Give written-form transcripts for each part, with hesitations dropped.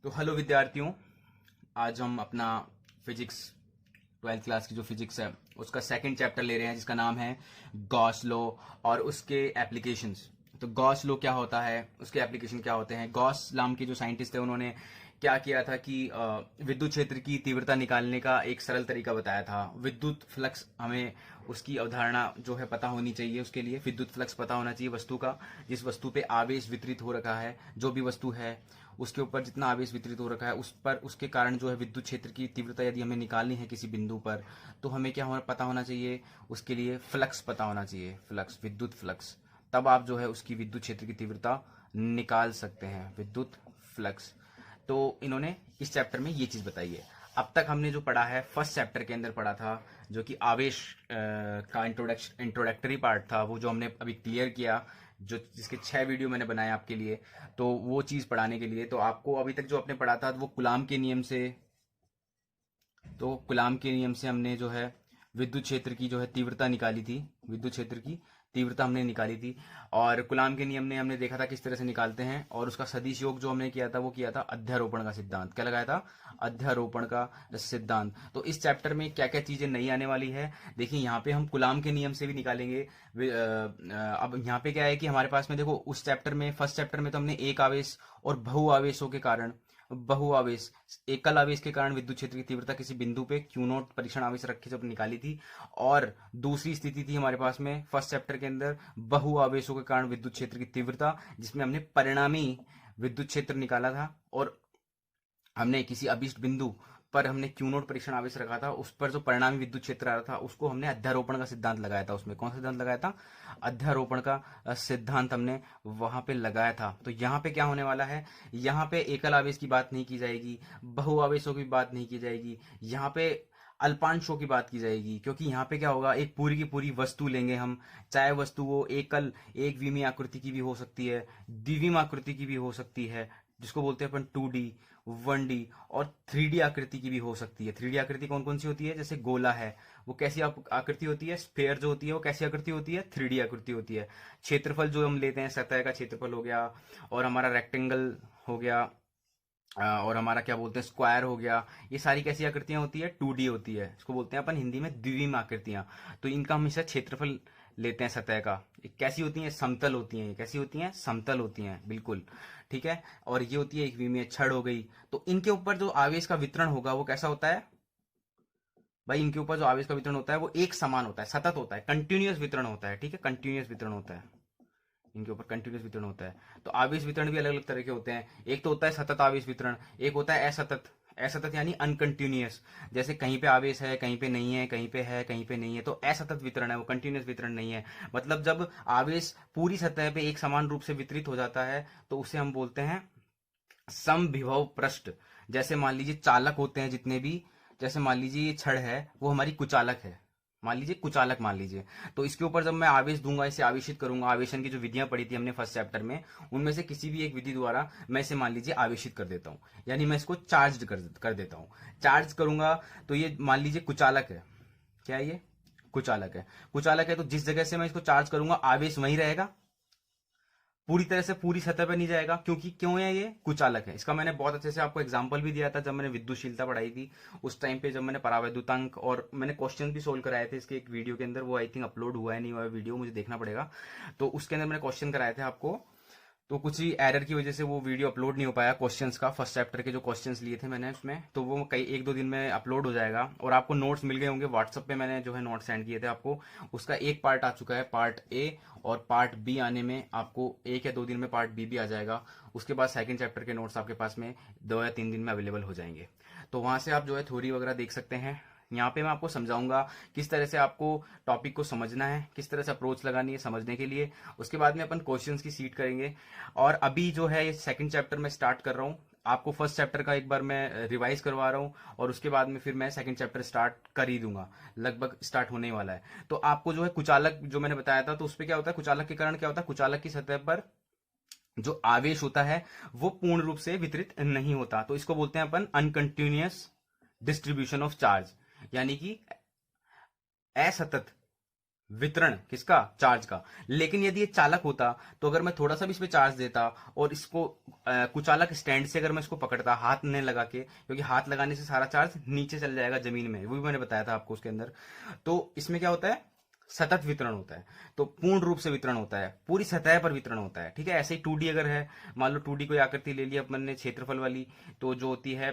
तो हेलो विद्यार्थियों। आज हम अपना फिजिक्स 12th क्लास की जो फिजिक्स है उसका सेकंड चैप्टर ले रहे हैं जिसका नाम है गॉस लॉ और उसके एप्लीकेशंस। तो गॉस लॉ क्या होता है, उसके एप्लीकेशन क्या होते हैं। गॉस नाम के जो साइंटिस्ट थे उन्होंने क्या किया था कि विद्युत क्षेत्र की तीव्रता निकालने का एक सरल तरीका बताया था। विद्युत फ्लक्स हमें उसकी अवधारणा जो है पता होनी चाहिए। उसके लिए विद्युत फ्लक्स पता होना चाहिए वस्तु का, जिस वस्तु पे आवेश वितरित हो रखा है, जो भी वस्तु है उसके ऊपर जितना आवेश वितरित हो रखा है उस पर उसके कारण जो है विद्युत क्षेत्र की तीव्रता यदि हमें निकालनी है किसी बिंदु पर, तो हमें क्या होना पता होना चाहिए, उसके लिए फ्लक्स पता होना चाहिए, फ्लक्स, विद्युत फ्लक्स। तब आप जो है उसकी विद्युत क्षेत्र की तीव्रता निकाल सकते हैं, विद्युत फ्लक्स। तो इन्होंने इस चैप्टर में ये चीज बताई है। अब तक हमने जो पढ़ा है फर्स्ट चैप्टर के अंदर पढ़ा था, जो कि आवेश का इंट्रोडक्टरी पार्ट था, वो जो हमने अभी क्लियर किया, जो जिसके 6 वीडियो मैंने बनाए आपके लिए। तो वो चीज पढ़ाने के लिए तो आपको अभी तक जो आपने पढ़ा था वो कुलाम के नियम से, तो कुलाम के नियम से हमने जो है विद्युत क्षेत्र की जो है तीव्रता निकाली थी, विद्युत क्षेत्र की तीव्रता हमने निकाली थी। और कुलाम के नियम ने हमने देखा था किस तरह से निकालते हैं, और उसका सदिश योग जो हमने किया था वो किया था अध्यारोपण का सिद्धांत। क्या लगाया था? अध्यारोपण का सिद्धांत। तो इस चैप्टर में क्या क्या चीजें नई आने वाली है, देखिए यहाँ पे हम कुलाम के नियम से भी निकालेंगे। अब यहाँ पे क्या है कि हमारे पास में देखो, उस चैप्टर में, फर्स्ट चैप्टर में तो हमने एक आवेश और बहु आवेशों के कारण, बहु आवेश, एकल आवेश के कारण विद्युत क्षेत्र की तीव्रता किसी बिंदु पे क्यू नॉट परीक्षण आवेश रख के जब निकाली थी। और दूसरी स्थिति थी हमारे पास में फर्स्ट चैप्टर के अंदर बहु आवेशों के कारण विद्युत क्षेत्र की तीव्रता, जिसमें हमने परिणामी विद्युत क्षेत्र निकाला था। और हमने किसी अभिष्ट बिंदु पर हमने क्यू नोट परीक्षण आवेश रखा था, उस पर जो परिणामी विद्युत क्षेत्र आ रहा था उसको हमने अध्यारोपण का सिद्धांत लगाया था। उसमें कौन सा सिद्धांत लगाया था? अध्यारोपण का सिद्धांत हमने वहां पे लगाया था। तो यहाँ पे क्या होने वाला है, यहाँ पे एकल आवेश की बात नहीं की जाएगी, बहु आवेशों की बात नहीं की जाएगी, यहाँ पे अल्पांशों की बात की जाएगी। क्योंकि यहाँ पे क्या होगा, एक पूरी की पूरी वस्तु लेंगे हम, चाहे वस्तु वो एकल एक विमीय आकृति की भी हो सकती है, द्विविम आकृति की भी हो सकती है, जिसको बोलते हैं अपन 2D, 1D और 3D आकृति की भी हो सकती है। 3D आकृति कौन कौन सी होती है? जैसे गोला है, वो कैसी आकृति होती है? स्फेयर जो होती है वो कैसी आकृति होती है? 3D आकृति होती है। क्षेत्रफल जो हम लेते हैं, सतह का क्षेत्रफल हो गया, और हमारा रेक्टेंगल हो गया, और हमारा क्या बोलते हैं, स्क्वायर हो गया, ये सारी कैसी आकृतियां होती है? 2D होती है। इसको बोलते हैं अपन हिंदी में द्विविम आकृतियां। तो इनका हमेशा क्षेत्रफल लेते हैं सतह का। ये कैसी होती हैं? समतल होती हैं। ये कैसी होती हैं? समतल होती हैं, बिल्कुल ठीक है। और ये होती है एक विमीय छड़ हो गई। तो इनके ऊपर जो आवेश का वितरण होगा वो कैसा होता है भाई? इनके ऊपर जो आवेश का वितरण होता है वो एक समान होता है, सतत होता है, कंटिन्यूअस वितरण होता है, ठीक है, कंटिन्यूअस वितरण होता है। इनके ऊपर कंटिन्यूअस वितरण होता है। तो आवेश वितरण भी अलग अलग तरह के होते हैं। एक तो होता है सतत आवेश वितरण, एक होता है असतत। असतत यानी अनकंटिन्यूअस, जैसे कहीं पे आवेश है, कहीं पे नहीं है, कहीं पे है, कहीं पे नहीं है। तो असतत वितरण है, वो कंटिन्यूअस वितरण नहीं है। मतलब जब आवेश पूरी सतह पे एक समान रूप से वितरित हो जाता है तो उसे हम बोलते हैं समविभव पृष्ठ। जैसे मान लीजिए चालक होते हैं जितने भी, जैसे मान लीजिए ये छड़ है वो हमारी कुचालक है, मान लीजिए कुचालक मान लीजिए। तो इसके ऊपर जब मैं आवेश दूंगा, इसे आवेशित करूंगा, आवेशन की जो विधियां पढ़ी थी हमने फर्स्ट चैप्टर में, उनमें से किसी भी एक विधि द्वारा मैं इसे मान लीजिए आवेशित कर देता हूं, यानी मैं इसको चार्ज कर देता हूं। चार्ज करूंगा तो ये मान लीजिए कुचालक है। क्या है ये? कुचालक है। कुचालक है तो जिस जगह से मैं इसको चार्ज करूंगा आवेश वहीं रहेगा, पूरी तरह से पूरी सतह पर नहीं जाएगा। क्योंकि क्यों है? ये कुचालक है। इसका मैंने बहुत अच्छे से आपको एग्जांपल भी दिया था जब मैंने विद्युतशीलता पढ़ाई थी उस टाइम पे, जब मैंने परावैद्युतांक, और मैंने क्वेश्चन भी सोल्व कराए थे इसके एक वीडियो के अंदर। वो आई थिंक अपलोड हुआ है नहीं हुआ है वीडियो, मुझे देखना पड़ेगा। तो उसके अंदर मैंने क्वेश्चन कराए थे आपको। तो कुछ ही एरर की वजह से वो वीडियो अपलोड नहीं हो पाया, क्वेश्चंस का, फर्स्ट चैप्टर के जो क्वेश्चंस लिए थे मैंने उसमें। तो वो कई एक दो दिन में अपलोड हो जाएगा। और आपको नोट्स मिल गए होंगे व्हाट्सएप पे, मैंने जो है नोट्स सेंड किए थे आपको। उसका एक पार्ट आ चुका है, पार्ट ए, और पार्ट बी आने में आपको 1 या 2 दिन में पार्ट बी भी आ जाएगा। उसके बाद सेकंड चैप्टर के नोट्स आपके पास में 2 या 3 दिन में अवेलेबल हो जाएंगे। तो वहां से आप जो है थ्योरी वगैरह देख सकते हैं। यहाँ पे मैं आपको समझाऊंगा किस तरह से आपको टॉपिक को समझना है, किस तरह से अप्रोच लगानी है समझने के लिए। उसके बाद में अपन क्वेश्चंस की सीट करेंगे। और अभी जो है ये सेकंड चैप्टर में स्टार्ट कर रहा हूँ, आपको फर्स्ट चैप्टर का एक बार मैं रिवाइज करवा रहा हूँ, और उसके बाद में फिर मैं सेकंड चैप्टर स्टार्ट कर ही दूंगा, लगभग स्टार्ट होने ही वाला है। तो आपको जो है कुचालक जो मैंने बताया था, तो उस पर क्या होता है, कुचालक के कारण क्या होता है, कुचालक की सतह पर जो आवेश होता है वो पूर्ण रूप से वितरित नहीं होता। तो इसको बोलते हैं अपन अनकंटिन्यूअस डिस्ट्रीब्यूशन ऑफ चार्ज, यानी कि असतत वितरण किसका? चार्ज का। लेकिन यदि ये चालक होता तो अगर मैं थोड़ा सा भी इस पे चार्ज देता और इसको कुचालक स्टैंड से अगर मैं इसको पकड़ता हाथ में लगा के, क्योंकि हाथ लगाने से सारा चार्ज नीचे चल जाएगा जमीन में, वो भी मैंने बताया था आपको उसके अंदर। तो इसमें क्या होता है? सतत वितरण होता है। तो पूर्ण रूप से वितरण होता है, पूरी सतह पर वितरण होता है। ठीक है, ऐसे ही 2D अगर है, मान लो 2D कोई आकृति ले ली अपन ने क्षेत्रफल वाली, तो जो होती है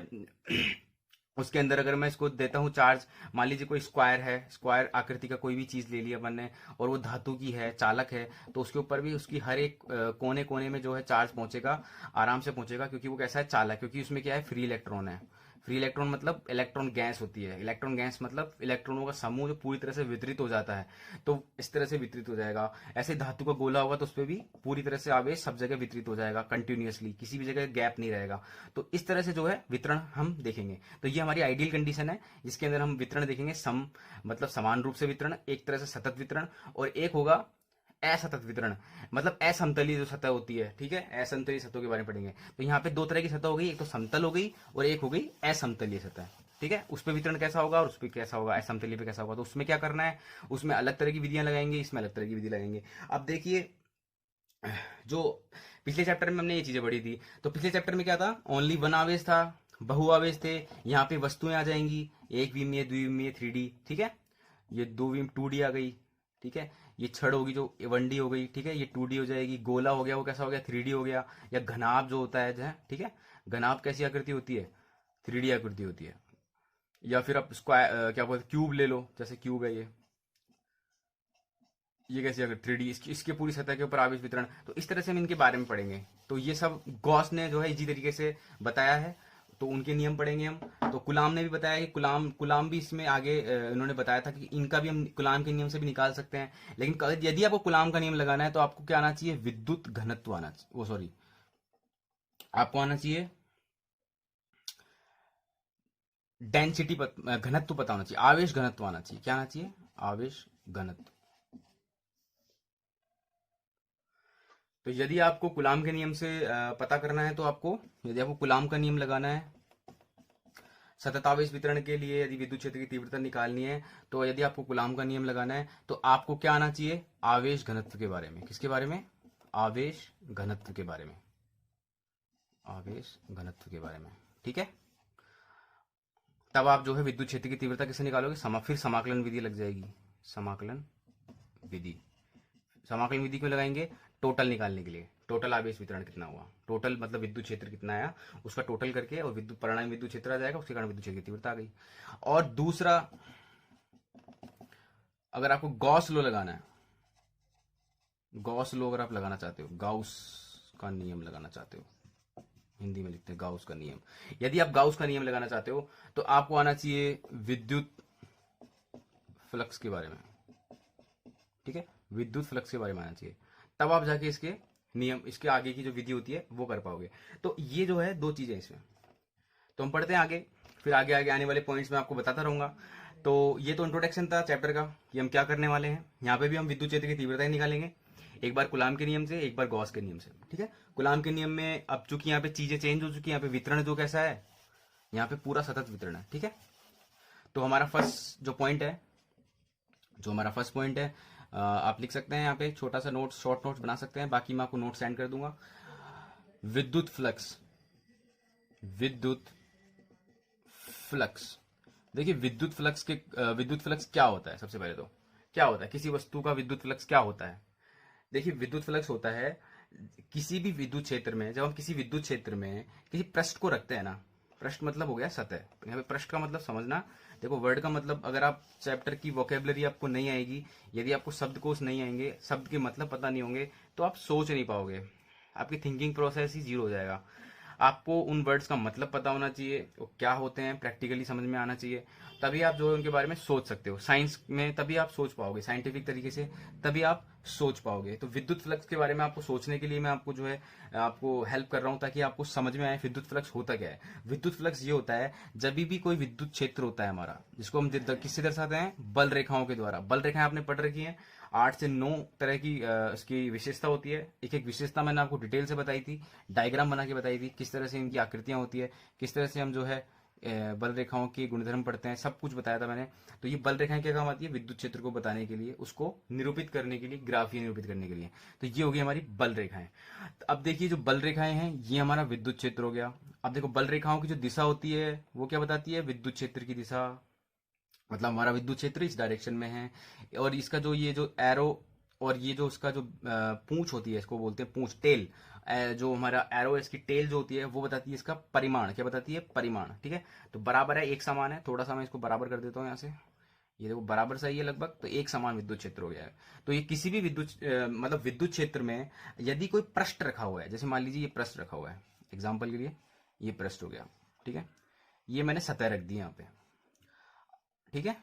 उसके अंदर अगर मैं इसको देता हूँ चार्ज, मान लीजिए कोई स्क्वायर है, स्क्वायर आकृति का कोई भी चीज ले लिया अपन ने, और वो धातु की है, चालक है, तो उसके ऊपर भी उसकी हर एक कोने कोने में जो है चार्ज पहुंचेगा, आराम से पहुंचेगा, क्योंकि वो कैसा है? चालक। क्योंकि उसमें क्या है? फ्री इलेक्ट्रॉन है। फ्री इलेक्ट्रॉन मतलब इलेक्ट्रॉन गैस होती है। इलेक्ट्रॉन गैस मतलब इलेक्ट्रॉनों का समूह जो पूरी तरह से वितरित हो जाता है, तो इस तरह से वितरित हो जाएगा। ऐसे धातु का गोला होगा तो उस पर भी पूरी तरह से आवेश सब जगह वितरित हो जाएगा कंटिन्यूअसली, किसी भी जगह गैप नहीं रहेगा। तो इस तरह से जो है वितरण हम देखेंगे। तो ये हमारी आइडियल कंडीशन है जिसके अंदर हम वितरण देखेंगे। सम मतलब समान रूप से वितरण, एक तरह से सतत वितरण, और एक होगा असतत वितरण, मतलब असमतलीय जो सतह होती है। ठीक है, असमतलीय सतहों के बारे में पढ़ेंगे। तो यहाँ पे दो तरह की सतह हो गई, एक तो समतल हो गई और एक हो गई असमतलीय सतह। ठीक है, उस पर वितरण कैसा होगा और उस पर कैसा होगा, असमतलीय पे कैसा होगा। तो उसमें क्या करना है? उसमें अलग तरह की विधियां लगाएंगे, इसमें अलग तरह की विधि लगाएंगे। अब देखिए, जो पिछले चैप्टर में हमने ये चीजें पढ़ी थी, तो पिछले चैप्टर में क्या था? ओनली वन आवेश था, बहु आवेश थे। यहाँ पे वस्तुएं आ जाएंगी, एक विमीय, द्विविमीय, 3D। ठीक है, ये 2D आ गई। ठीक है, ये छड़ होगी जो 1D हो गई। ठीक है, ये 2D हो जाएगी। गोला हो गया, वो कैसा हो गया? 3D हो गया। या घनाभ जो होता है जो है, ठीक है, घनाभ कैसी आकृति होती है? 3D आकृति होती है। या फिर आप स्क्वायर क्या बोलते, क्यूब ले लो, जैसे क्यूब है ये कैसी अगर 3D, इसके पूरी सतह के ऊपर आवेश वितरण। तो इस तरह से हम इनके बारे में पढ़ेंगे। तो ये सब गॉस ने जो है इसी तरीके से बताया है, तो उनके नियम पढ़ेंगे हम। तो कुलाम ने भी बताया कि कुलाम भी इसमें आगे इन्होंने बताया था कि इनका भी हम कुलाम के नियम से भी निकाल सकते हैं। लेकिन यदि आपको कुलाम का नियम लगाना है तो आपको क्या आना चाहिए? विद्युत घनत्व आना चाहिए, वो सॉरी, आपको आना चाहिए डेंसिटी घनत्व पता होना चाहिए, आवेश घनत्व आना चाहिए। क्या आना चाहिए? आवेश घनत्व। तो यदि आपको कुलाम के नियम से पता करना है, तो आपको, यदि आपको कुलाम का नियम लगाना है सतत आवेश वितरण के लिए, यदि विद्युत क्षेत्र की तीव्रता निकालनी है, तो यदि आपको कुलाम का नियम लगाना है तो आपको क्या आना चाहिए? आवेश घनत्व के बारे में। किसके बारे में? आवेश घनत्व के बारे में। आवेश घनत्व के बारे में। ठीक है, तब आप जो है विद्युत क्षेत्र की तीव्रता कैसे निकालोगे? फिर समाकलन विधि लग जाएगी। समाकलन विधि। समाकलन विधि क्यों लगाएंगे? टोटल निकालने के लिए। टोटल आवेश वितरण कितना हुआ, टोटल मतलब विद्युत क्षेत्र कितना आया, उसका टोटल करके, और विद्युत परिणामी विद्युत क्षेत्र आ जाएगा, उसके कारण विद्युत क्षेत्र की तीव्रता आ गई। और दूसरा, अगर आपको गॉस लो लगाना है, गॉस लो अगर आप लगाना चाहते हो, गाउस का नियम लगाना चाहते हो, हिंदी में लिखते हैं गाउस का नियम। यदि आप गाउस का नियम लगाना चाहते हो तो आपको आना चाहिए विद्युत फ्लक्स के बारे में। ठीक है, विद्युत फ्लक्स के बारे में आना चाहिए, तब आप जाके इसके नियम, इसके आगे की जो विधि होती है वो कर पाओगे। तो ये जो है दो चीजें इसमें। तो हम पढ़ते हैं आगे, फिर आगे आगे आने वाले पॉइंट्स में आपको बताता रहूंगा। तो ये तो इंट्रोडक्शन था चैप्टर का कि हम क्या करने वाले हैं। यहाँ पे भी हम विद्युत क्षेत्र की तीव्रता निकालेंगे, एक बार कुलाम के नियम से, एक बार गॉस के नियम से। ठीक है, कुलाम के नियम में अब चूंकि यहाँ पे चीजें चेंज हो चुकी है, यहाँ पे वितरण जो कैसा है, यहाँ पे पूरा सतत वितरण है। ठीक है, तो हमारा फर्स्ट जो पॉइंट है, जो हमारा फर्स्ट पॉइंट है, आप लिख सकते हैं यहाँ पे छोटा सा नोट, शॉर्ट नोट्स बना सकते हैं, बाकी मैं आपको नोट सेंड कर दूंगा। विद्युत फ्लक्स, विद्युत फ्लक्स। देखिए विद्युत फ्लक्स के, विद्युत फ्लक्स क्या होता है? सबसे पहले तो क्या होता है किसी वस्तु का विद्युत फ्लक्स क्या होता है? देखिए विद्युत फ्लक्स होता है किसी भी विद्युत क्षेत्र में, जब हम किसी विद्युत क्षेत्र में किसी पृष्ठ को रखते हैं ना, पृष्ठ मतलब हो गया सतह, यहाँ पे पृष्ठ का मतलब समझना। देखो वर्ड का मतलब, अगर आप चैप्टर की वोकेबलरी आपको नहीं आएगी, यदि आपको शब्दकोश नहीं आएंगे, शब्द के मतलब पता नहीं होंगे, तो आप सोच नहीं पाओगे, आपकी थिंकिंग प्रोसेस ही जीरो हो जाएगा। आपको उन वर्ड्स का मतलब पता होना चाहिए, वो क्या होते हैं प्रैक्टिकली समझ में आना चाहिए, तभी आप जो है उनके बारे में सोच सकते हो। साइंस में तभी आप सोच पाओगे, साइंटिफिक तरीके से तभी आप सोच पाओगे। तो विद्युत फ्लक्स के बारे में आपको सोचने के लिए मैं आपको जो है आपको हेल्प कर रहा हूं, ताकि आपको समझ में आए विद्युत फ्लक्स होता क्या है। विद्युत फ्लक्स ये होता है जब भी कोई विद्युत क्षेत्र होता है हमारा, जिसको हम किससे दर्शाते हैं? बल रेखाओं के द्वारा। बल रेखाएं आपने पढ़ रखी हैं, 8 से 9 तरह की इसकी विशेषता होती है। एक एक विशेषता मैंने आपको डिटेल से बताई थी, डायग्राम बना के बताई थी, किस तरह से इनकी आकृतियां होती है, किस तरह से हम जो है बल रेखाओं के गुणधर्म पढ़ते हैं, सब कुछ बताया था मैंने। तो ये बल रेखाएं क्या काम आती है? विद्युत क्षेत्र को बताने के लिए, उसको निरूपित करने के लिए, ग्राफीय निरूपित करने के लिए। तो ये हो गई हमारी बल रेखाएं। तो अब देखिए जो बल रेखाएं हैं ये हमारा विद्युत क्षेत्र हो गया। अब देखो बल रेखाओं की जो दिशा होती है वो क्या बताती है? विद्युत क्षेत्र की दिशा। मतलब हमारा विद्युत क्षेत्र इस डायरेक्शन में है, और इसका जो ये जो एरो और ये जो उसका जो पूंछ होती है, इसको बोलते हैं पूंछ, टेल। जो हमारा एरो है इसकी टेल जो होती है वो बताती है इसका परिमाण। क्या बताती है? परिमाण। ठीक है, तो बराबर है, एक समान है। थोड़ा सा मैं इसको बराबर कर देता हूँ यहाँ से, ये देखो बराबर सही है लगभग, तो एक समान विद्युत क्षेत्र हो गया है। तो ये किसी भी मतलब विद्युत क्षेत्र में यदि कोई पृष्ठ रखा हुआ है, जैसे मान लीजिए ये पृष्ठ रखा हुआ है एग्जाम्पल के लिए, ये पृष्ठ हो गया। ठीक है, ये मैंने सतह रख दी यहाँ पे। ठीक है,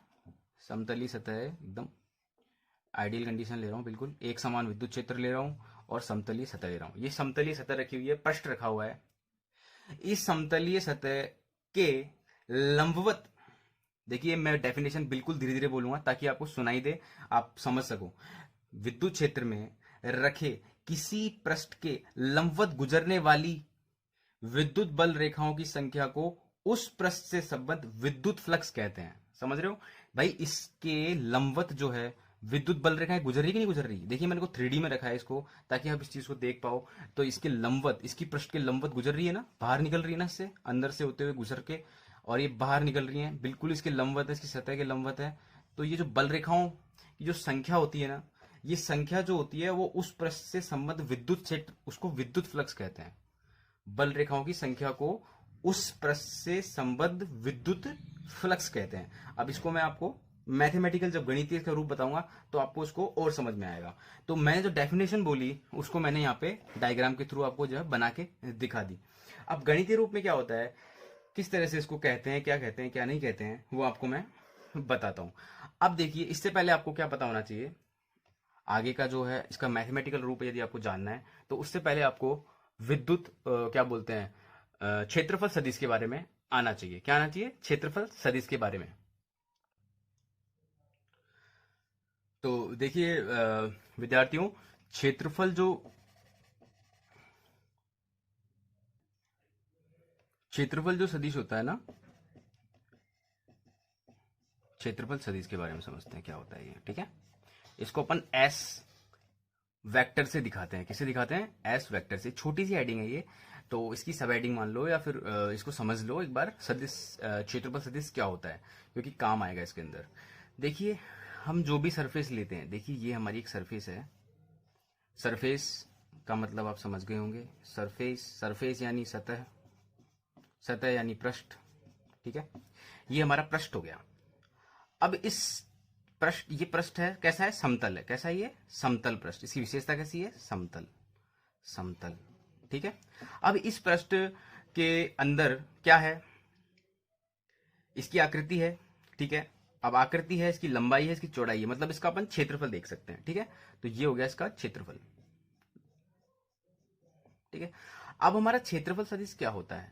समतली सतह है एकदम, आइडियल कंडीशन ले रहा हूँ बिल्कुल, एक समान विद्युत क्षेत्र ले रहा हूँ और समतलीय सतह ले रहा हूँ। ये समतलीय सतह रखी हुई है, पृष्ठ रखा हुआ है। इस समतलीय सतह के लंबवत, देखिए मैं डेफिनेशन बिल्कुल धीरे धीरे बोलूंगा ताकि आपको सुनाई दे, आप समझ सको। विद्युत क्षेत्र में रखे किसी पृष्ठ के लंबवत गुजरने वाली विद्युत बल रेखाओं की संख्या को उस पृष्ठ से संबद्ध विद्युत फ्लक्स कहते हैं। समझ रहे हो भाई? इसके लंबवत जो है विद्युत बल रेखाएं गुजर रही कि नहीं गुजर रही? देखिए मैंने को 3D में रखा है इसको ताकि आप इस चीज को देख पाओ। तो इसके लंबवत, इसकी पृष्ठ के लंबवत गुजर रही है ना, बाहर निकल रही है ना, इससे अंदर से होते हुए गुजर के, और ये बाहर निकल रही है, बिल्कुल इसके लंबवत है, इसकी सतह के लंबवत है। तो ये जो बल रेखाओं की जो संख्या होती है ना, ये संख्या जो होती है वो उस पृष्ठ से संबद्ध विद्युत क्षेत्र, उसको विद्युत फ्लक्स कहते हैं। बल रेखाओं की संख्या को उस पृष्ठ से संबद्ध विद्युत फ्लक्स कहते हैं। अब इसको मैं आपको मैथमेटिकल जब गणितीय का रूप बताऊंगा तो आपको उसको और समझ में आएगा। तो मैंने जो डेफिनेशन बोली उसको मैंने यहाँ पे डायग्राम के थ्रू आपको जो है बना के दिखा दी। अब गणितीय रूप में क्या होता है, किस तरह से इसको कहते हैं, क्या नहीं कहते हैं, वो आपको मैं बताता हूं। अब देखिए इससे पहले आपको क्या पता होना चाहिए, आगे का जो है इसका मैथमेटिकल रूप यदि आपको जानना है तो उससे पहले आपको विद्युत क्या बोलते हैं, क्षेत्रफल सदिश के बारे में आना चाहिए। क्या आना चाहिए? क्षेत्रफल सदिश के बारे में। तो देखिए विद्यार्थियों, क्षेत्रफल जो सदिश होता है ना, क्षेत्रफल सदिश के बारे में समझते हैं क्या होता है ये। ठीक है, इसको अपन एस वेक्टर से दिखाते हैं। किसे दिखाते हैं? एस वेक्टर से। छोटी सी हेडिंग है ये, तो इसकी सब हेडिंग मान लो या फिर इसको समझ लो एक बार, सदिश क्षेत्रफल सदिश क्या होता है, क्योंकि काम आएगा इसके अंदर। देखिए हम जो भी सरफेस लेते हैं, देखिए ये हमारी एक सरफेस है। सरफेस का मतलब आप समझ गए होंगे, सरफेस यानी सतह, सतह यानी पृष्ठ। ठीक है, ये हमारा पृष्ठ हो गया। अब इस पृष्ठ, ये पृष्ठ है कैसा है? समतल है। कैसा है ये? समतल पृष्ठ। इसकी विशेषता कैसी है? समतल, समतल। ठीक है, अब इस पृष्ठ के अंदर क्या है? इसकी आकृति है। ठीक है, अब आकृति है, इसकी लंबाई है, इसकी चौड़ाई है, मतलब इसका अपन क्षेत्रफल देख सकते हैं। ठीक है, तो ये हो गया इसका क्षेत्रफल। ठीक है, अब हमारा क्षेत्रफल सदिश क्या होता है?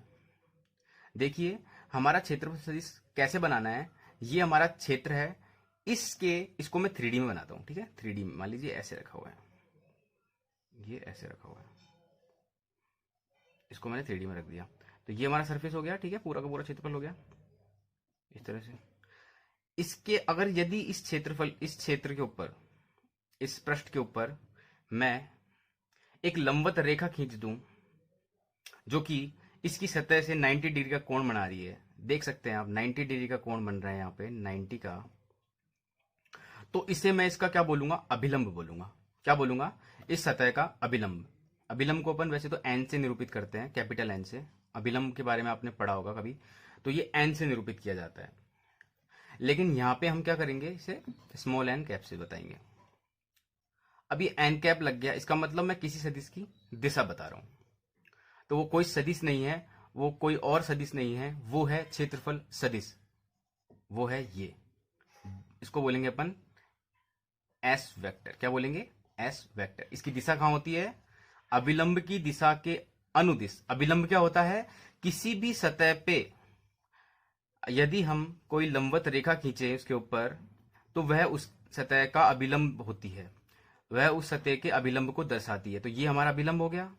देखिए हमारा क्षेत्रफल सदिश कैसे बनाना है, ये हमारा क्षेत्र है, इसको मैं 3D में बनाता हूं। ठीक है, 3D में मान लीजिए ऐसे रखा हुआ है, ये ऐसे रखा हुआ है, इसको मैंने 3D में रख दिया। तो ये हमारा सरफेस हो गया। ठीक है, पूरा का पूरा क्षेत्रफल हो गया इस तरह से। इसके अगर यदि इस क्षेत्र के ऊपर, इस पृष्ठ के ऊपर मैं एक लंबवत रेखा खींच दूं जो कि इसकी सतह से 90 डिग्री का कोण बना रही है, देख सकते हैं आप 90 डिग्री का कोण बन रहा है यहाँ पे 90 का, तो इसे मैं इसका क्या बोलूंगा? अभिलंब बोलूंगा। क्या बोलूंगा? इस सतह का अभिलंब। अभिलंब को अपन वैसे तो एन से निरूपित करते हैं, कैपिटल एन से। अभिलंब के बारे में आपने पढ़ा होगा कभी, तो ये एन से निरूपित किया जाता है, लेकिन यहां पे हम क्या करेंगे, इसे स्मॉल एन कैप से बताएंगे। अब ये एन कैप लग गया, इसका मतलब मैं किसी सदिश की दिशा बता रहा हूं। तो वो कोई सदिश नहीं है, वो कोई और सदिश नहीं है, वो है क्षेत्रफल सदिश, वो है ये। इसको बोलेंगे अपन एस वेक्टर। क्या बोलेंगे? S vector. इसकी दिशा कहां होती है? अभिलंब की दिशा के अनुदिश। अभिलंब क्या होता है? किसी भी सतह पे यदि हम कोई लंबवत रेखा खींचे उसके ऊपर, तो वह उस सतह का अभिलंब होती है, वह उस सतह के अभिलंब को दर्शाती है। तो ये हमारा अभिलंब हो गया।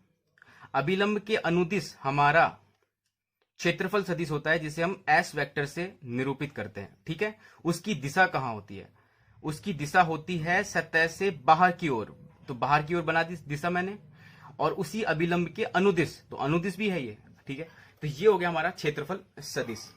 अभिलंब के अनुदिश हमारा क्षेत्रफल सदिश होता है जिसे हम एस वेक्टर से निरूपित करते हैं, ठीक है। उसकी दिशा कहां होती है? उसकी दिशा होती है सतह से बाहर की ओर, तो बाहर की ओर बना दी दिशा मैंने, और उसी अभिलंब के अनुदिश, तो अनुदिश भी है ये, ठीक है। तो ये हो गया हमारा क्षेत्रफल सदिश।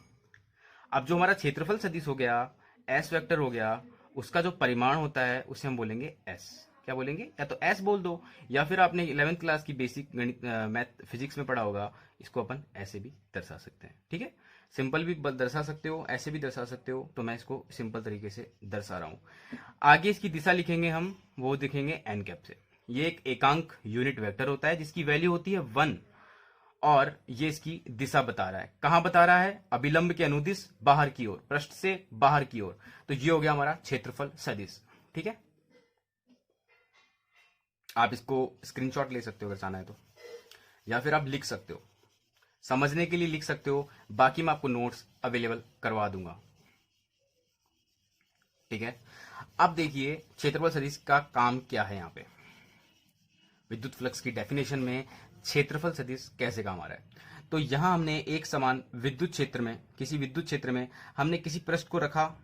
अब जो हमारा क्षेत्रफल सदिश हो गया, एस वेक्टर हो गया, उसका जो परिमाण होता है उसे हम बोलेंगे एस। क्या बोलेंगे? या तो एस बोल दो, या फिर आपने 11th क्लास की बेसिक गणित मैथ फिजिक्स में पढ़ा होगा, इसको अपन ऐसे भी दर्शा सकते हैं, ठीक है। सिंपल भी दर्शा सकते हो, ऐसे भी दर्शा सकते हो, तो मैं इसको सिंपल तरीके से दर्शा रहा हूं। आगे इसकी दिशा लिखेंगे हम, वो दिखेंगे एन कैप से। ये एक एकांक यूनिट वेक्टर होता है जिसकी वैल्यू होती है 1, और ये इसकी दिशा बता रहा है। कहां बता रहा है? अभिलंब के अनुदिश बाहर की ओर, पृष्ठ से बाहर की ओर। तो ये हो गया हमारा क्षेत्रफल सदिश, ठीक है। आप इसको स्क्रीनशॉट ले सकते हो अगर चाहना है तो, या फिर आप लिख सकते हो, समझने के लिए लिख सकते हो, बाकी मैं आपको नोट्स अवेलेबल करवा दूंगा, ठीक है। अब देखिए क्षेत्रफल सदिश का काम क्या है। यहां पे विद्युत फ्लक्स की डेफिनेशन में क्षेत्रफल सदिश कैसे काम आ रहा है, तो यहां हमने एक समान विद्युत क्षेत्र में, किसी विद्युत क्षेत्र में हमने किसी पृष्ठ को रखा,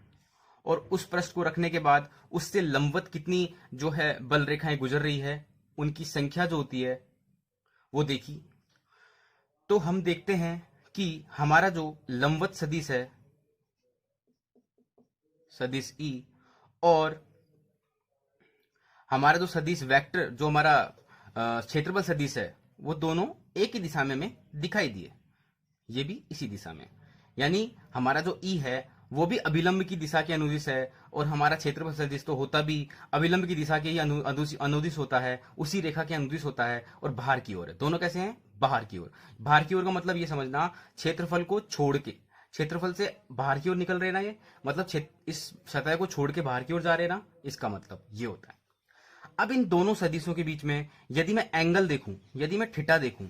और उस पृष्ठ को रखने के बाद उससे लंबवत कितनी जो है बल रेखाएं गुजर रही है, उनकी संख्या जो होती है वो देखी। तो हम देखते हैं कि हमारा जो लंबवत सदिश है, सदिश ई, और हमारा जो सदिश वेक्टर, जो हमारा क्षेत्रफल सदिश है, वो दोनों एक ही दिशा में हमें दिखाई दिए, ये भी इसी दिशा में। यानी हमारा जो ई है वो भी अभिलंब की दिशा के अनुदिश है, और हमारा क्षेत्रफल सदिश तो होता भी अभिलंब की दिशा के ही अनुदिश होता है, उसी रेखा के अनुदिश होता है, और बाहर की ओर है। दोनों कैसे हैं? बाहर की ओर। बाहर की ओर का मतलब ये समझना, क्षेत्रफल को छोड़ के, क्षेत्रफल से बाहर की ओर निकल रहे ना, ये मतलब इस सतह को छोड़ के बाहर की ओर जा रहे ना, इसका मतलब ये होता है। अब इन दोनों सदिशों के बीच में यदि मैं एंगल देखूं, यदि मैं थीटा देखूं,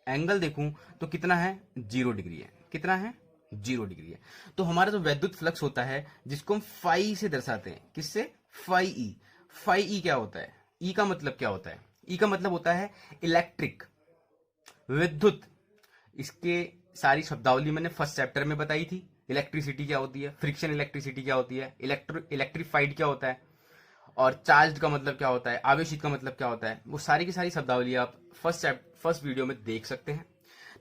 एंगल देखूं, तो कितना है? 0 डिग्री है। कितना है? 0 डिग्री है। तो हमारा जो वैद्युत फ्लक्स होता है, जिसको हम फाई से दर्शाते हैं, किससे? Phi E. फाई ई क्या होता है? ई का मतलब क्या होता है? ई का मतलब होता है इलेक्ट्रिक, विद्युत। इसके सारी शब्दावली मैंने फर्स्ट चैप्टर में बताई थी। इलेक्ट्रिसिटी क्या होती है, फ्रिक्शन इलेक्ट्रिसिटी क्या होती है, इलेक्ट्रिफाइड क्या होता है, और चार्ज का मतलब क्या होता है, आवेशित का मतलब क्या होता है, वो सारी की सारी शब्दावली आप फर्स्ट वीडियो में देख सकते हैं।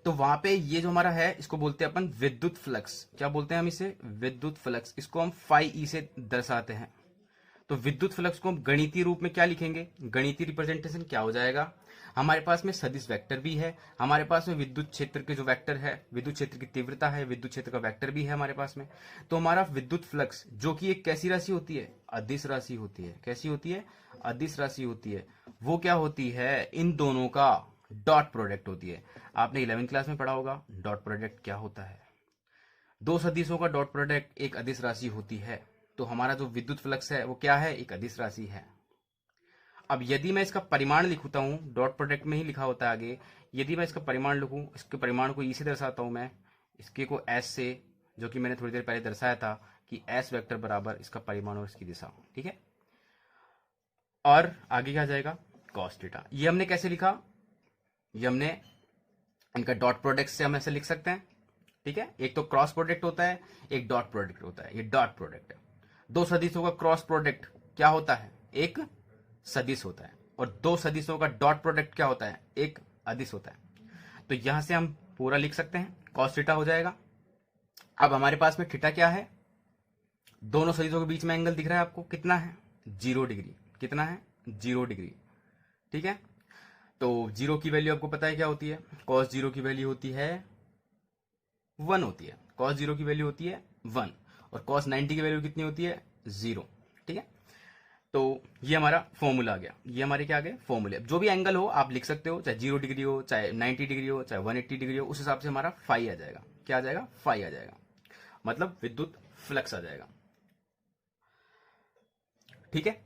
तो वहां पे ये जो हमारा है, इसको बोलते हैं अपन विद्युत फ्लक्स। क्या बोलते हैं हम इसे? विद्युत फ्लक्स। इसको हम फाई ई से दर्शाते हैं। तो विद्युत फ्लक्स को हम गणितीय रूप में क्या लिखेंगे? गणितीय रिप्रेजेंटेशन क्या हो जाएगा? हमारे पास में सदिश वेक्टर भी है, हमारे पास में विद्युत क्षेत्र के जो वेक्टर है, विद्युत क्षेत्र की तीव्रता है, विद्युत क्षेत्र का वेक्टर भी है हमारे पास में। तो हमारा विद्युत फ्लक्स, जो कि एक कैसी राशि होती है? अदिश राशि होती है। कैसी होती है? अदिश राशि होती है। वो क्या होती है? इन दोनों का डॉट प्रोडक्ट होती है। आपने 11th क्लास में पढ़ा होगा डॉट प्रोडक्ट क्या होता है। दो सदिशों का डॉट प्रोडक्ट एक अदिश राशि होती है। तो हमारा जो विद्युत फ्लक्स है वो क्या है? एक अदिश राशि है। अब यदि मैं इसका परिमाण लिखता हूं, डॉट प्रोडक्ट में ही लिखा होता है आगे, यदि मैं इसका परिमाण लिखूं, इसके परिमाण को ई से दर्शाता हूं मैं, इसके को एस से, जो कि मैंने थोड़ी देर पहले दर्शाया था कि एस वेक्टर बराबर इसका परिमाण और इसकी दिशा, ठीक है। और आगे क्या जाएगा? Cos theta. ये हमने कैसे लिखा? ये हमने इनका डॉट प्रोडक्ट से हम ऐसे लिख सकते हैं, ठीक है। एक तो क्रॉस प्रोडक्ट होता है, एक डॉट प्रोडक्ट होता है। ये डॉट प्रोडक्ट है। दो सदिशों का क्रॉस प्रोडक्ट क्या होता है? एक सदिश होता है। और दो सदिशों का डॉट प्रोडक्ट क्या होता है? एक अदिश होता है। तो यहां से हम पूरा लिख सकते हैं, कॉस थीटा हो जाएगा। अब हमारे पास में थीटा क्या है? दोनों सदिशों के बीच में एंगल दिख रहा है आपको, कितना है? 0 डिग्री। कितना है? 0 डिग्री, ठीक है। तो जीरो की वैल्यू आपको पता है क्या होती है? कॉस जीरो की वैल्यू होती है 1 होती है। कॉस जीरो की वैल्यू होती है 1, और कॉस 90 की वैल्यू कितनी होती है? 0, ठीक है। तो ये हमारा फॉर्मूला आ गया। ये हमारे क्या आ गए? फॉर्मूले। जो भी एंगल हो आप लिख सकते हो, चाहे 0 डिग्री हो, चाहे 90 डिग्री हो, चाहे 180 डिग्री हो, उस हिसाब से हमारा फाई आ जाएगा। क्या आ जाएगा? फाई आ जाएगा, मतलब विद्युत फ्लक्स आ जाएगा, ठीक है।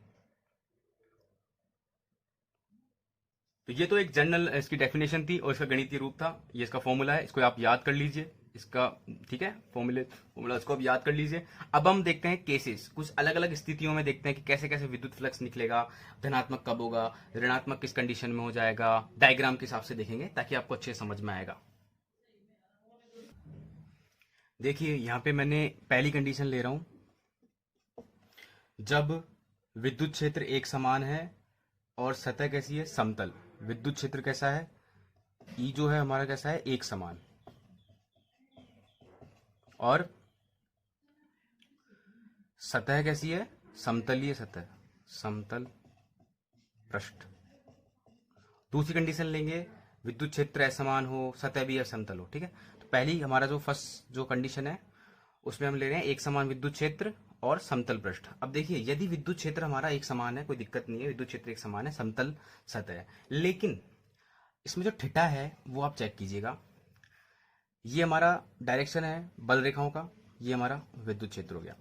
तो ये तो एक जनरल इसकी डेफिनेशन थी और इसका गणितीय रूप था। ये इसका फॉर्मूला है, इसको आप याद कर लीजिए इसका, ठीक है। फॉर्मूला इसको आप याद कर लीजिए। अब हम देखते हैं केसेस, कुछ अलग अलग स्थितियों में देखते हैं कि कैसे कैसे विद्युत फ्लक्स निकलेगा, धनात्मक कब होगा, ऋणात्मक किस कंडीशन में हो जाएगा, डायग्राम के हिसाब से देखेंगे ताकि आपको अच्छे समझ में आएगा। देखिए यहाँ पे मैंने पहली कंडीशन ले रहा हूं, जब विद्युत क्षेत्र एक समान है और सतह कैसी है, समतल। विद्युत क्षेत्र कैसा है, ई जो है हमारा कैसा है, एक समान, और सतह कैसी है, समतलीय सतह, समतल पृष्ठ। दूसरी कंडीशन लेंगे, विद्युत क्षेत्र असमान हो, सतह भी असमतल हो। ठीक है, तो पहली हमारा जो फर्स्ट जो कंडीशन है उसमें हम ले रहे हैं एक समान विद्युत क्षेत्र और समतल पृष्ठ। अब देखिए यदि विद्युत क्षेत्र हमारा एक समान है, कोई दिक्कत नहीं है, विद्युत क्षेत्र एक समान है, समतल सतह है, लेकिन इसमें जो थीटा है वो आप चेक कीजिएगा। ये हमारा डायरेक्शन है बल रेखाओं का, ये हमारा विद्युत क्षेत्र हो गया।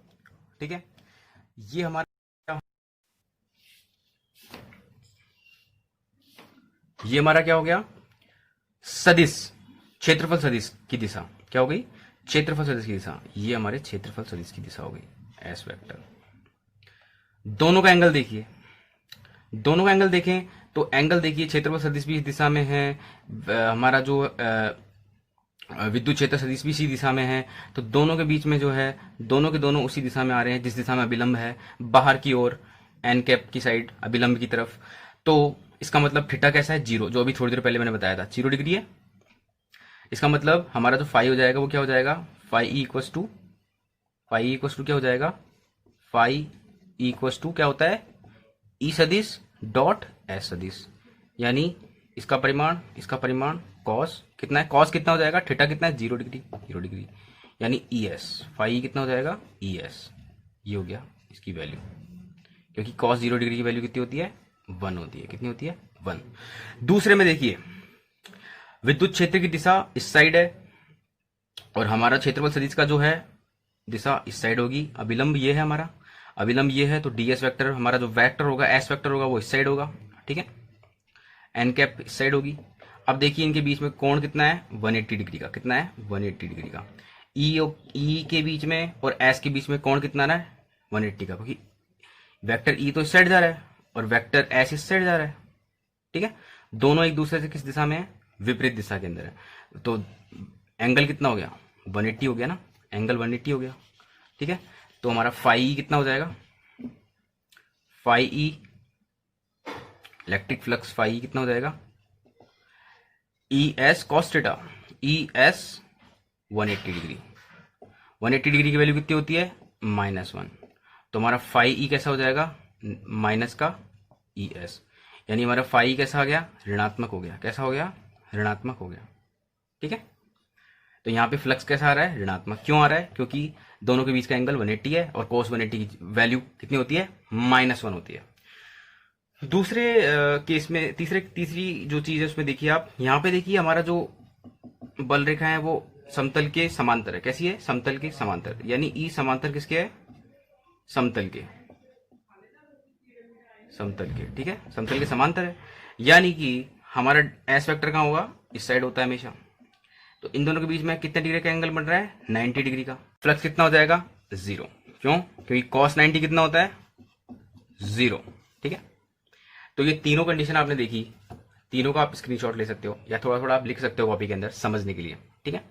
ठीक है, ये हमारा क्या हो गया, सदिश, क्षेत्रफल सदिश की दिशा क्या हो गई, क्षेत्रफल सदिश की दिशा। ये हमारे क्षेत्रफल सदिश की दिशा हो गई, एस वेक्टर। दोनों का एंगल देखिए, दोनों का एंगल देखें तो एंगल देखिए, क्षेत्रफल सदिश भी इस दिशा में है, हमारा जो विद्युत क्षेत्र सदिश भी इसी दिशा में है, तो दोनों के बीच में जो है दोनों के दोनों उसी दिशा में आ रहे हैं जिस दिशा में अभिलंब है, बाहर की ओर, एन कैप की साइड, अभिलंब की तरफ। तो इसका मतलब थीटा कैसा है, जीरो, जो अभी थोड़ी देर पहले मैंने बताया था, 0 डिग्री है। इसका मतलब हमारा जो फाई हो जाएगा वो क्या हो जाएगा, फाई ई इक्वस टू क्या हो जाएगा, फाई ई इक्वस टू क्या होता है, ई सदिश डॉट एस सदिश, यानी इसका परिमाण कॉस कितना है, कॉस कितना हो जाएगा, थीटा कितना है, 0 डिग्री, यानी ई एस, फाई कितना हो जाएगा, ई एस। ये हो गया इसकी वैल्यू, क्योंकि कॉस 0 डिग्री की वैल्यू कितनी होती है, 1 होती है। कितनी होती है, 1। दूसरे में देखिए, विद्युत क्षेत्र की दिशा इस साइड है और हमारा क्षेत्रफल सदिश का जो है दिशा इस साइड होगी। अभिलंब ये है हमारा, अभिलंब ये है, तो डीएस वेक्टर हमारा जो वेक्टर होगा, एस वेक्टर होगा, वो इस साइड होगा। ठीक है, एन कैप इस साइड होगी। अब देखिए इनके बीच में कोण कितना है, 180 डिग्री का। कितना है, 180 डिग्री का। ई के बीच में और एस के बीच में कोण कितना है, 180 का, क्योंकि वेक्टर ई तो इस साइड जा रहा है और वेक्टर एस इस साइड जा रहा है। ठीक है, दोनों एक दूसरे से किस दिशा में है, विपरीत दिशा के अंदर है। तो एंगल कितना हो गया, 180 हो गया ना, एंगल 180 हो गया। ठीक है, तो हमारा फाई कितना हो जाएगा, phi E, electric flux phi कितना हो जाएगा, E S cos theta, E S 180 degree. 180 degree की वैल्यू कितनी होती है, -1। तो हमारा फाई ई कैसा हो जाएगा, माइनस का ई एस, यानी हमारा फाई कैसा आ गया, ऋणात्मक हो गया। कैसा हो गया, ऋणात्मक हो गया। ठीक है, तो यहाँ पे फ्लक्स कैसा आ रहा है, ऋणात्मक। क्यों आ रहा है, क्योंकि दोनों के बीच का एंगल 180 है और कोस 180 की वैल्यू कितनी होती है, -1 होती है। दूसरे केस में तीसरी जो चीज है उसमें देखिए आप, यहाँ पे देखिए हमारा जो बल रेखा है वो समतल के समांतर है। कैसी है, समतल के समांतर, यानी ई समांतर किसके है, समतल के, ठीक है, समतल के समांतर है। यानी कि हमारा एस वेक्टर कहाँ होगा, इस साइड होता है हमेशा। तो इन दोनों के बीच में कितने डिग्री का एंगल बन रहा है, 90 डिग्री का। फ्लक्स कितना हो जाएगा, 0। क्यों, क्योंकि cos 90 कितना होता है, 0। ठीक है, तो ये तीनों कंडीशन आपने देखी, तीनों का आप स्क्रीनशॉट ले सकते हो या थोड़ा थोड़ा आप लिख सकते हो कॉपी के अंदर समझने के लिए। ठीक है,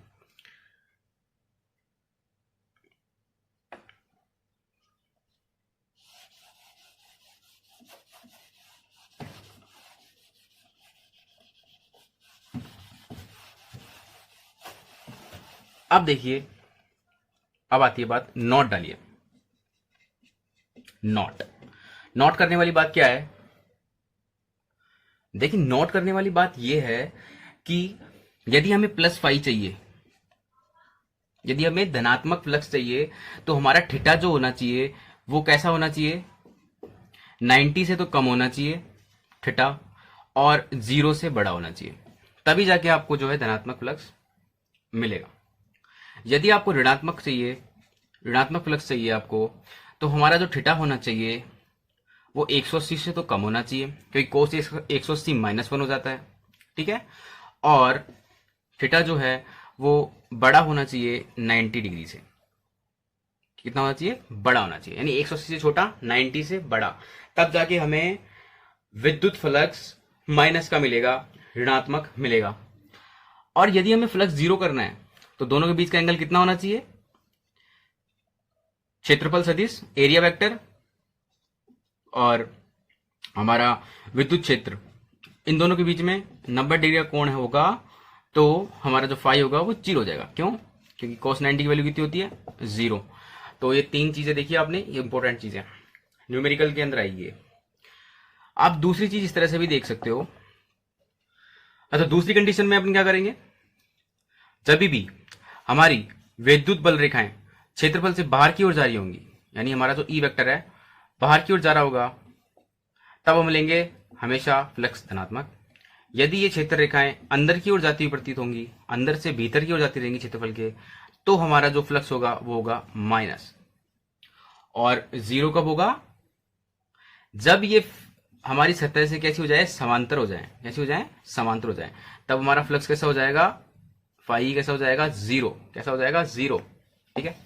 अब देखिए, अब आती है बात, नोट डालिए। नोट करने वाली बात क्या है, देखिए नोट करने वाली बात यह है कि यदि हमें प्लस फाई चाहिए, यदि हमें धनात्मक फ्लक्स चाहिए, तो हमारा थीटा जो होना चाहिए वो कैसा होना चाहिए, 90 से तो कम होना चाहिए थीटा, और 0 से बड़ा होना चाहिए, तभी जाके आपको जो है धनात्मक फ्लक्स मिलेगा। यदि आपको ऋणात्मक फ्लक्स चाहिए आपको, तो हमारा जो थीटा होना चाहिए वो 180 से तो कम होना चाहिए, क्योंकि कोस 180 -1 हो जाता है। ठीक है, और थीटा जो है वो बड़ा होना चाहिए 90 डिग्री से। कितना होना चाहिए, बड़ा होना चाहिए, यानी 180 से छोटा, 90 से बड़ा, तब जाके हमें विद्युत फ्लक्स माइनस का मिलेगा, ऋणात्मक मिलेगा। और यदि हमें फ्लक्स 0 करना है तो दोनों के बीच का एंगल कितना होना चाहिए, क्षेत्रफल सदिश, एरिया वेक्टर और हमारा विद्युत क्षेत्र, इन दोनों के बीच में 90 डिग्री का कोण होगा, तो हमारा जो फाई होगा वो 0 हो जाएगा। क्यों? क्योंकि cos 90 की वैल्यू कितनी होती है? 0। तो ये 3 चीजें देखिए आपने, ये इंपॉर्टेंट चीजें न्यूमेरिकल के अंदर आएगी। आप दूसरी चीज इस तरह से भी देख सकते हो। अच्छा, दूसरी कंडीशन में अपन क्या करेंगे, जब भी हमारी विद्युत बल रेखाएं क्षेत्रफल से बाहर की ओर जा रही होंगी, यानी हमारा जो ई वेक्टर है बाहर की ओर जा रहा होगा, तब हम लेंगे हमेशा फ्लक्स धनात्मक। यदि ये क्षेत्र रेखाएं अंदर की ओर जाती हुई प्रतीत होंगी, अंदर से भीतर की ओर जाती रहेंगी क्षेत्रफल के, तो हमारा जो फ्लक्स होगा वो होगा माइनस। और 0 कब होगा? जब ये हमारी सतह से कैसी हो जाए? समांतर हो जाए। कैसी हो जाए? समांतर हो जाए। तब हमारा फ्लक्स कैसा हो जाएगा? फाई कैसा हो जाएगा? 0। कैसा हो जाएगा? 0। ठीक है।